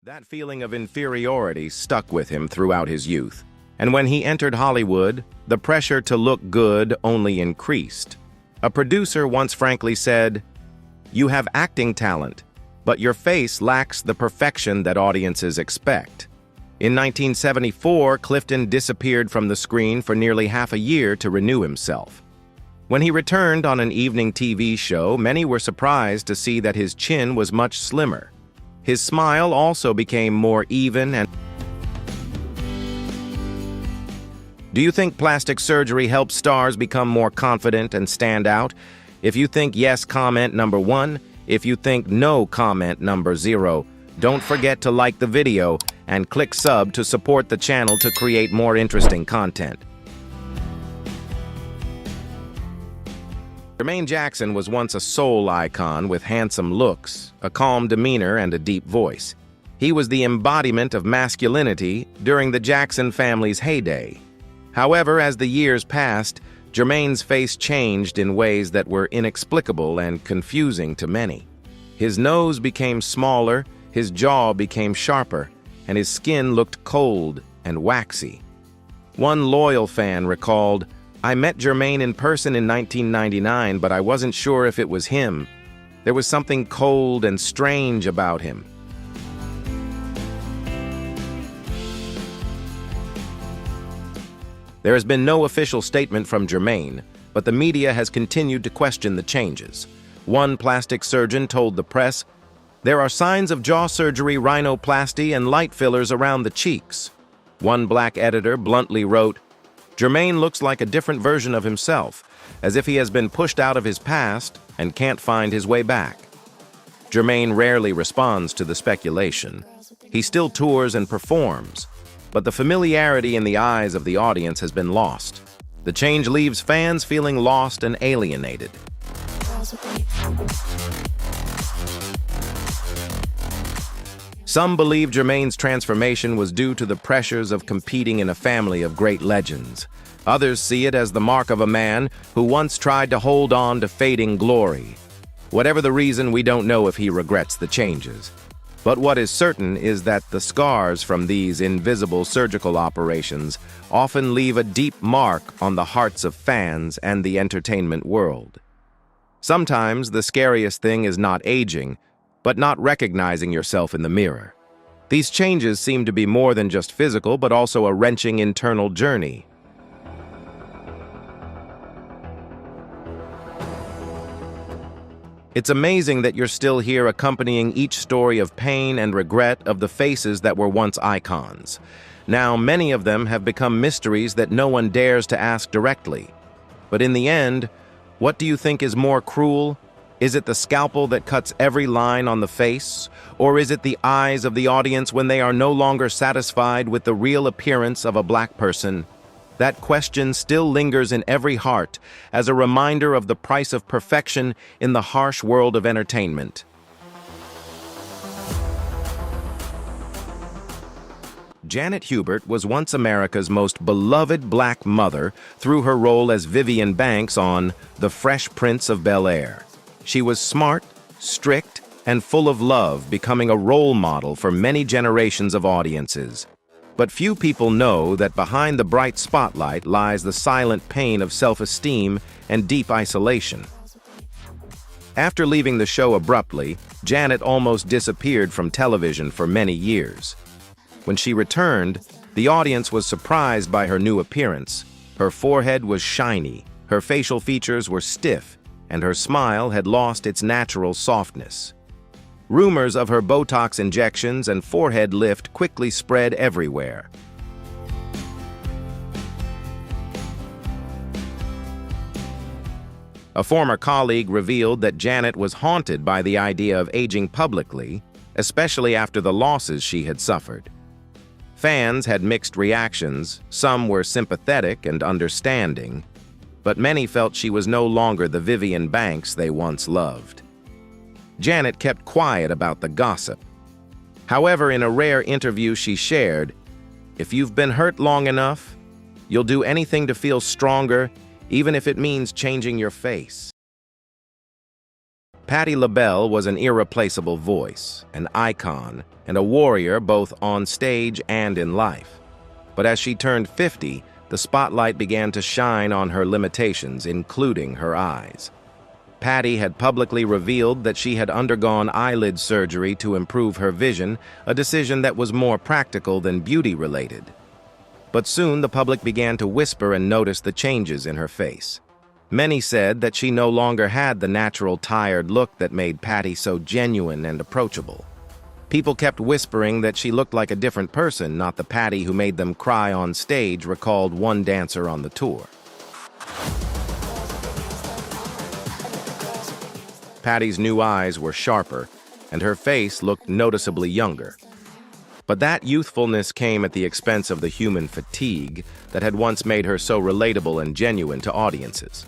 That feeling of inferiority stuck with him throughout his youth, and when he entered Hollywood, the pressure to look good only increased. A producer once frankly said, "You have acting talent, but your face lacks the perfection that audiences expect." In 1974, Clifton disappeared from the screen for nearly half a year to renew himself. When he returned on an evening TV show, many were surprised to see that his chin was much slimmer. His smile also became more even and... Do you think plastic surgery helps stars become more confident and stand out? If you think yes, comment number 1. If you think no, comment number 0. Don't forget to like the video and click sub to support the channel to create more interesting content. Jermaine Jackson was once a soul icon with handsome looks, a calm demeanor, and a deep voice. He was the embodiment of masculinity during the Jackson family's heyday. However, as the years passed, Jermaine's face changed in ways that were inexplicable and confusing to many. His nose became smaller, his jaw became sharper, and his skin looked cold and waxy. One loyal fan recalled, "I met Jermaine in person in 1999, but I wasn't sure if it was him. There was something cold and strange about him." There has been no official statement from Jermaine, but the media has continued to question the changes. One plastic surgeon told the press, "There are signs of jaw surgery, rhinoplasty, and light fillers around the cheeks." One black editor bluntly wrote, "Jermaine looks like a different version of himself, as if he has been pushed out of his past and can't find his way back." Jermaine rarely responds to the speculation. He still tours and performs, but the familiarity in the eyes of the audience has been lost. The change leaves fans feeling lost and alienated. Some believe Jermaine's transformation was due to the pressures of competing in a family of great legends. Others see it as the mark of a man who once tried to hold on to fading glory. Whatever the reason, we don't know if he regrets the changes. But what is certain is that the scars from these invisible surgical operations often leave a deep mark on the hearts of fans and the entertainment world. Sometimes the scariest thing is not aging, but not recognizing yourself in the mirror. These changes seem to be more than just physical, but also a wrenching internal journey. It's amazing that you're still here accompanying each story of pain and regret of the faces that were once icons. Now, many of them have become mysteries that no one dares to ask directly. But in the end, what do you think is more cruel? Is it the scalpel that cuts every line on the face? Or is it the eyes of the audience when they are no longer satisfied with the real appearance of a black person? That question still lingers in every heart as a reminder of the price of perfection in the harsh world of entertainment. Janet Hubert was once America's most beloved black mother through her role as Vivian Banks on The Fresh Prince of Bel-Air. She was smart, strict, and full of love, becoming a role model for many generations of audiences. But few people know that behind the bright spotlight lies the silent pain of self-esteem and deep isolation. After leaving the show abruptly, Janet almost disappeared from television for many years. When she returned, the audience was surprised by her new appearance. Her forehead was shiny, her facial features were stiff, and her smile had lost its natural softness. Rumors of her Botox injections and forehead lift quickly spread everywhere. A former colleague revealed that Janet was haunted by the idea of aging publicly, especially after the losses she had suffered. Fans had mixed reactions. Some were sympathetic and understanding, but many felt she was no longer the Vivian Banks they once loved. Janet kept quiet about the gossip. However, in a rare interview she shared, "If you've been hurt long enough, you'll do anything to feel stronger, even if it means changing your face." Patti LaBelle was an irreplaceable voice, an icon, and a warrior both on stage and in life. But as she turned 50, the spotlight began to shine on her limitations, including her eyes. Patti had publicly revealed that she had undergone eyelid surgery to improve her vision, a decision that was more practical than beauty-related. But soon the public began to whisper and notice the changes in her face. Many said that she no longer had the natural tired look that made Patti so genuine and approachable. People kept whispering that she looked like a different person, not the Patti who made them cry on stage, recalled one dancer on the tour. Patti's new eyes were sharper, and her face looked noticeably younger. But that youthfulness came at the expense of the human fatigue that had once made her so relatable and genuine to audiences.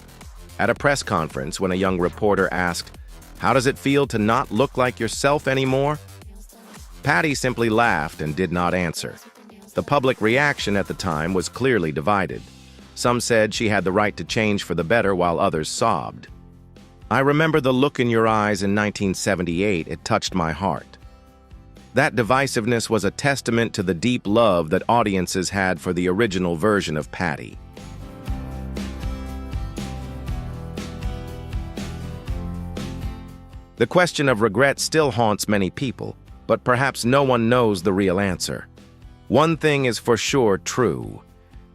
At a press conference, when a young reporter asked, "How does it feel to not look like yourself anymore?" Patti simply laughed and did not answer. The public reaction at the time was clearly divided. Some said she had the right to change for the better, while others sobbed. "I remember the look in your eyes in 1978, it touched my heart." That divisiveness was a testament to the deep love that audiences had for the original version of Patti. The question of regret still haunts many people, but perhaps no one knows the real answer. One thing is for sure true.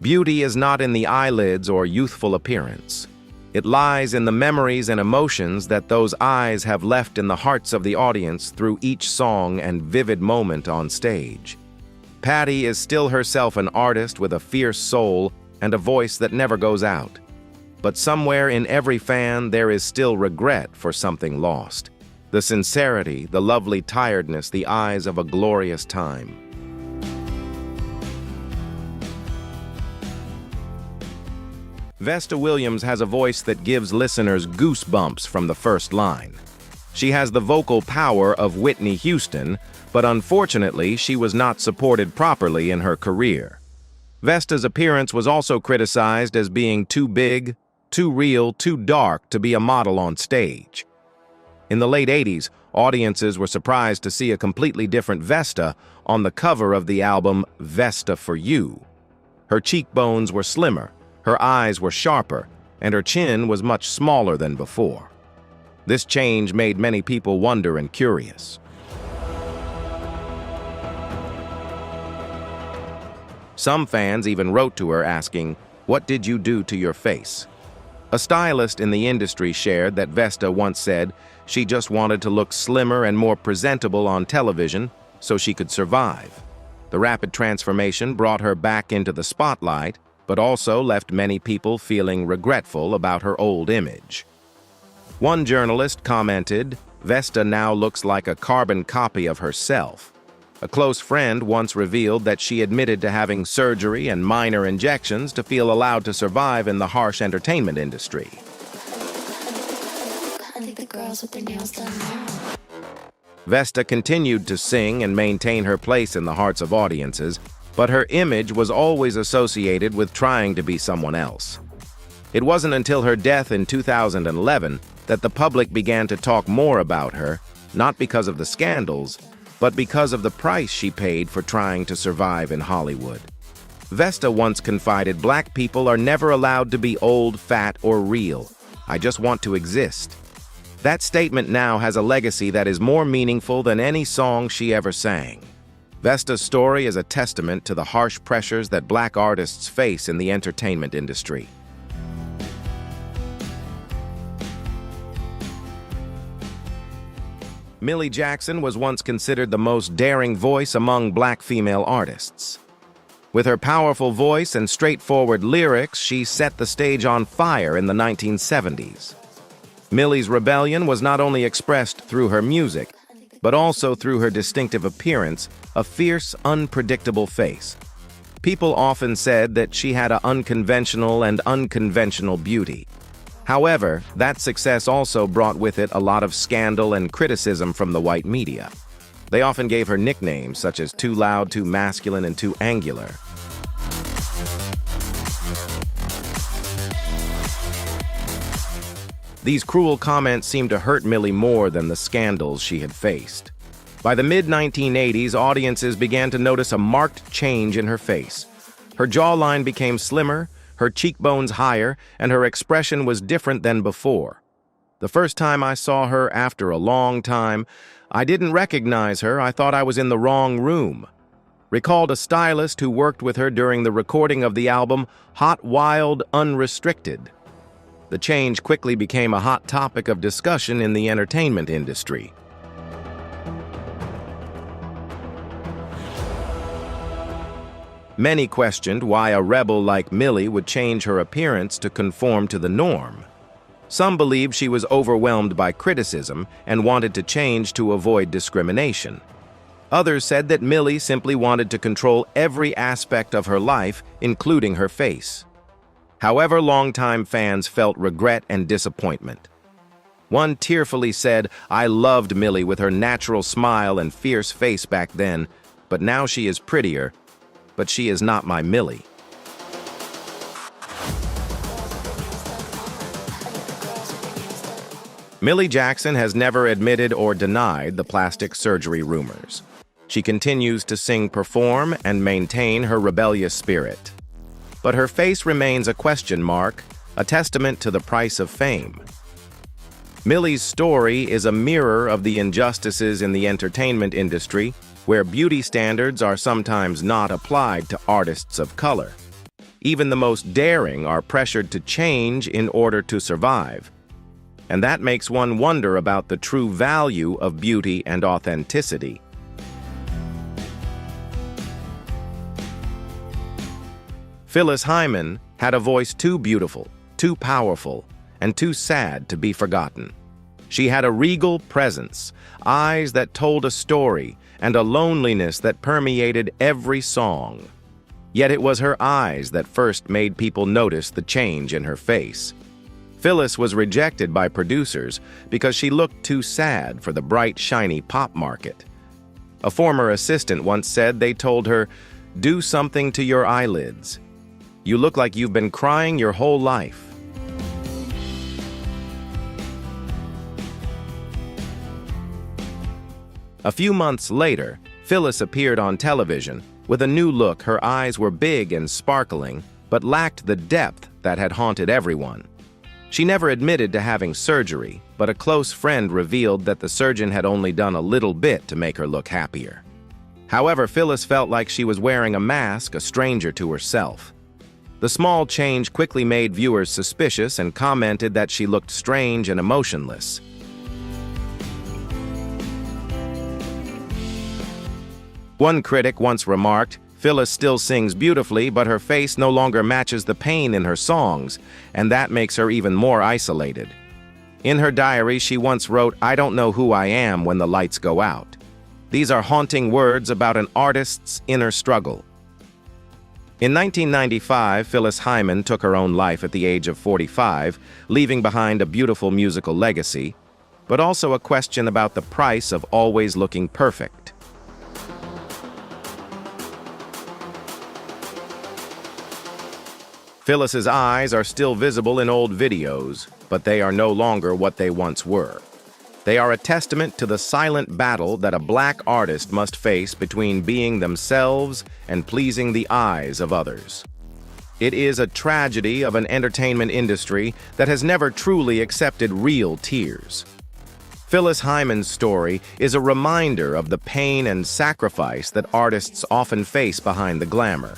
Beauty is not in the eyelids or youthful appearance. It lies in the memories and emotions that those eyes have left in the hearts of the audience through each song and vivid moment on stage. Patti is still herself an artist with a fierce soul and a voice that never goes out. But somewhere in every fan there is still regret for something lost. The sincerity, the lovely tiredness, the eyes of a glorious time. Vesta Williams has a voice that gives listeners goosebumps from the first line. She has the vocal power of Whitney Houston, but unfortunately she was not supported properly in her career. Vesta's appearance was also criticized as being too big, too real, too dark to be a model on stage. In the late 80s, audiences were surprised to see a completely different Vesta on the cover of the album Vesta for You. Her cheekbones were slimmer, her eyes were sharper, and her chin was much smaller than before. This change made many people wonder and curious. Some fans even wrote to her asking, "What did you do to your face?" A stylist in the industry shared that Vesta once said she just wanted to look slimmer and more presentable on television so she could survive. The rapid transformation brought her back into the spotlight, but also left many people feeling regretful about her old image. One journalist commented, "Vesta now looks like a carbon copy of herself." A close friend once revealed that she admitted to having surgery and minor injections to feel allowed to survive in the harsh entertainment industry. Vesta continued to sing and maintain her place in the hearts of audiences, but her image was always associated with trying to be someone else. It wasn't until her death in 2011 that the public began to talk more about her, not because of the scandals, but because of the price she paid for trying to survive in Hollywood. Vesta once confided, "Black people are never allowed to be old, fat, or real. I just want to exist." That statement now has a legacy that is more meaningful than any song she ever sang. Vesta's story is a testament to the harsh pressures that Black artists face in the entertainment industry. Millie Jackson was once considered the most daring voice among Black female artists. With her powerful voice and straightforward lyrics, she set the stage on fire in the 1970s. Millie's rebellion was not only expressed through her music, but also through her distinctive appearance, a fierce, unpredictable face. People often said that she had an unconventional and unconventional beauty. However, that success also brought with it a lot of scandal and criticism from the white media. They often gave her nicknames such as too loud, too masculine, and too angular. These cruel comments seemed to hurt Millie more than the scandals she had faced. By the mid-1980s, audiences began to notice a marked change in her face. Her jawline became slimmer, her cheekbones higher, and her expression was different than before. The first time I saw her after a long time, I didn't recognize her. I thought I was in the wrong room. Recalled a stylist who worked with her during the recording of the album Hot, Wild, Unrestricted. The change quickly became a hot topic of discussion in the entertainment industry. Many questioned why a rebel like Millie would change her appearance to conform to the norm. Some believed she was overwhelmed by criticism and wanted to change to avoid discrimination. Others said that Millie simply wanted to control every aspect of her life, including her face. However, longtime fans felt regret and disappointment. One tearfully said, "I loved Millie with her natural smile and fierce face back then, but now she is prettier, but she is not my Millie." Millie Jackson has never admitted or denied the plastic surgery rumors. She continues to sing, perform, and maintain her rebellious spirit. But her face remains a question mark, a testament to the price of fame. Millie's story is a mirror of the injustices in the entertainment industry, where beauty standards are sometimes not applied to artists of color. Even the most daring are pressured to change in order to survive. And that makes one wonder about the true value of beauty and authenticity. Phyllis Hyman had a voice too beautiful, too powerful, and too sad to be forgotten. She had a regal presence, eyes that told a story, and a loneliness that permeated every song. Yet it was her eyes that first made people notice the change in her face. Phyllis was rejected by producers because she looked too sad for the bright, shiny pop market. A former assistant once said they told her, "Do something to your eyelids. You look like you've been crying your whole life." A few months later, Phyllis appeared on television. With a new look, her eyes were big and sparkling, but lacked the depth that had haunted everyone. She never admitted to having surgery, but a close friend revealed that the surgeon had only done a little bit to make her look happier. However, Phyllis felt like she was wearing a mask, a stranger to herself. The small change quickly made viewers suspicious and commented that she looked strange and emotionless. One critic once remarked, "Phyllis still sings beautifully, but her face no longer matches the pain in her songs, and that makes her even more isolated." In her diary, she once wrote, "I don't know who I am when the lights go out." These are haunting words about an artist's inner struggle. In 1995, Phyllis Hyman took her own life at the age of 45, leaving behind a beautiful musical legacy, but also a question about the price of always looking perfect. Phyllis's eyes are still visible in old videos, but they are no longer what they once were. They are a testament to the silent battle that a black artist must face between being themselves and pleasing the eyes of others. It is a tragedy of an entertainment industry that has never truly accepted real tears. Phyllis Hyman's story is a reminder of the pain and sacrifice that artists often face behind the glamour.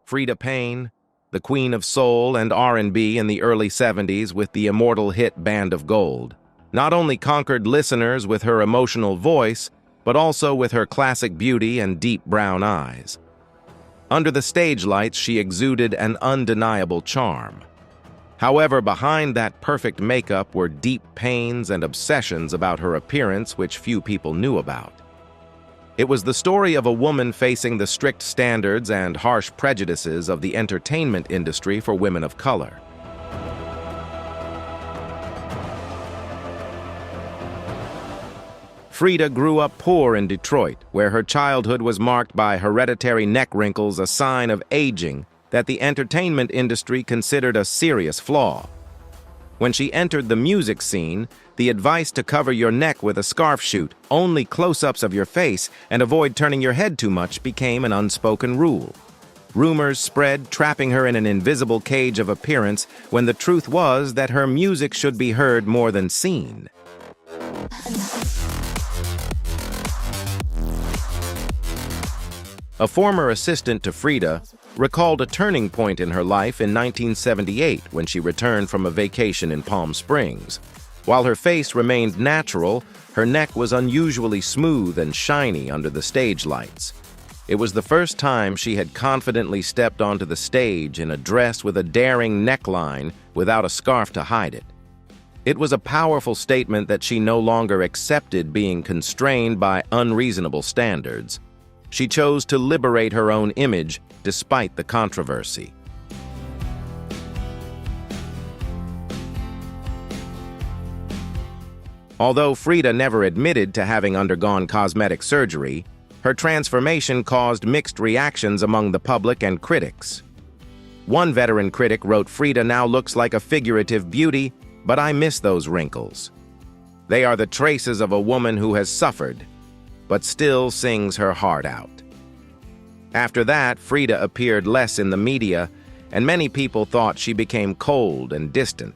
Frida Payne, the queen of soul and R&B in the early 70s with the immortal hit Band of Gold, not only conquered listeners with her emotional voice, but also with her classic beauty and deep brown eyes. Under the stage lights, she exuded an undeniable charm. However, behind that perfect makeup were deep pains and obsessions about her appearance which few people knew about. It was the story of a woman facing the strict standards and harsh prejudices of the entertainment industry for women of color. Frida grew up poor in Detroit, where her childhood was marked by hereditary neck wrinkles, a sign of aging that the entertainment industry considered a serious flaw. When she entered the music scene, the advice to cover your neck with a scarf, shoot only close-ups of your face, and avoid turning your head too much became an unspoken rule. Rumors spread, trapping her in an invisible cage of appearance, when the truth was that her music should be heard more than seen. A former assistant to Frida recalled a turning point in her life in 1978 when she returned from a vacation in Palm Springs. While her face remained natural, her neck was unusually smooth and shiny under the stage lights. It was the first time she had confidently stepped onto the stage in a dress with a daring neckline without a scarf to hide it. It was a powerful statement that she no longer accepted being constrained by unreasonable standards. She chose to liberate her own image despite the controversy. Although Frida never admitted to having undergone cosmetic surgery, her transformation caused mixed reactions among the public and critics. One veteran critic wrote, "Frida now looks like a figurative beauty, but I miss those wrinkles. They are the traces of a woman who has suffered, but still sings her heart out." After that, Frida appeared less in the media, and many people thought she became cold and distant.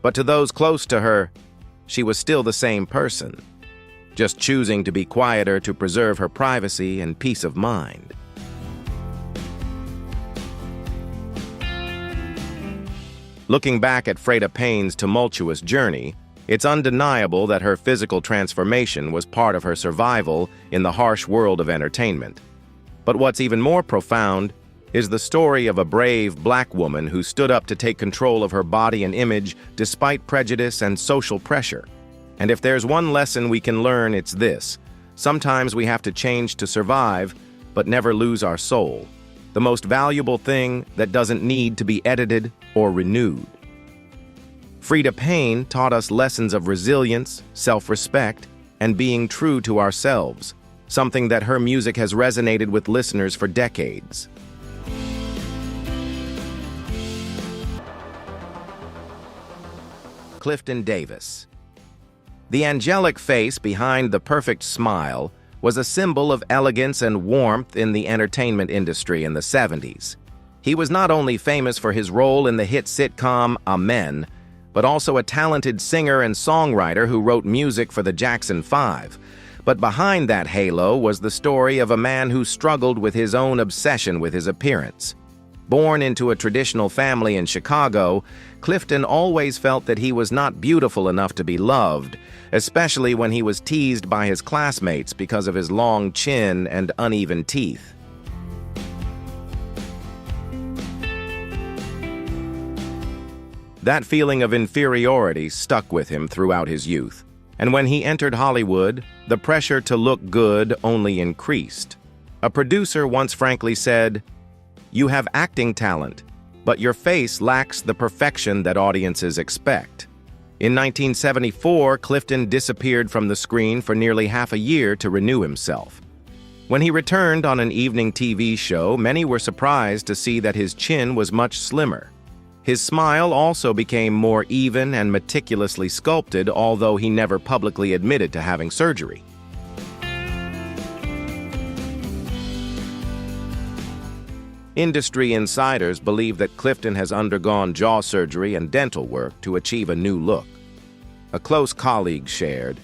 But to those close to her, she was still the same person, just choosing to be quieter to preserve her privacy and peace of mind. Looking back at Frida Payne's tumultuous journey, it's undeniable that her physical transformation was part of her survival in the harsh world of entertainment. But what's even more profound is the story of a brave black woman who stood up to take control of her body and image despite prejudice and social pressure. And if there's one lesson we can learn, it's this: sometimes we have to change to survive, but never lose our soul, the most valuable thing that doesn't need to be edited or renewed. Frida Payne taught us lessons of resilience, self-respect, and being true to ourselves, something that her music has resonated with listeners for decades. Clifton Davis. The angelic face behind the perfect smile was a symbol of elegance and warmth in the entertainment industry in the 70s. He was not only famous for his role in the hit sitcom Amen, but also a talented singer and songwriter who wrote music for the Jackson 5. But behind that halo was the story of a man who struggled with his own obsession with his appearance. Born into a traditional family in Chicago, Clifton always felt that he was not beautiful enough to be loved, especially when he was teased by his classmates because of his long chin and uneven teeth. That feeling of inferiority stuck with him throughout his youth, and when he entered Hollywood, the pressure to look good only increased. A producer once frankly said, "You have acting talent, but your face lacks the perfection that audiences expect." In 1974, Clifton disappeared from the screen for nearly half a year to renew himself. When he returned on an evening TV show, many were surprised to see that his chin was much slimmer. His smile also became more even and meticulously sculpted, although he never publicly admitted to having surgery. Industry insiders believe that Clifton has undergone jaw surgery and dental work to achieve a new look. A close colleague shared,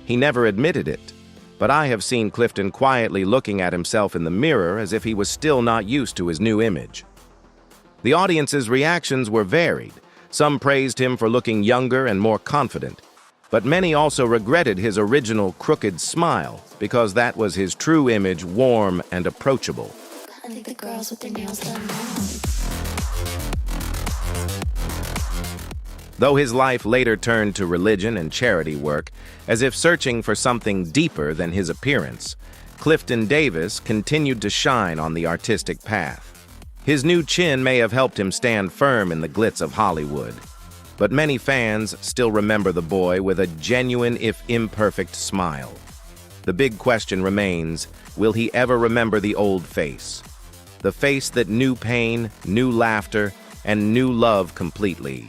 "He never admitted it, but I have seen Clifton quietly looking at himself in the mirror as if he was still not used to his new image." The audience's reactions were varied. Some praised him for looking younger and more confident, but many also regretted his original crooked smile because that was his true image, warm and approachable. I think the girls with their nails done now. Though his life later turned to religion and charity work, as if searching for something deeper than his appearance, Clifton Davis continued to shine on the artistic path. His new chin may have helped him stand firm in the glitz of Hollywood, but many fans still remember the boy with a genuine, if imperfect, smile. The big question remains, will he ever remember the old face? the face that knew pain, knew laughter, and knew love completely.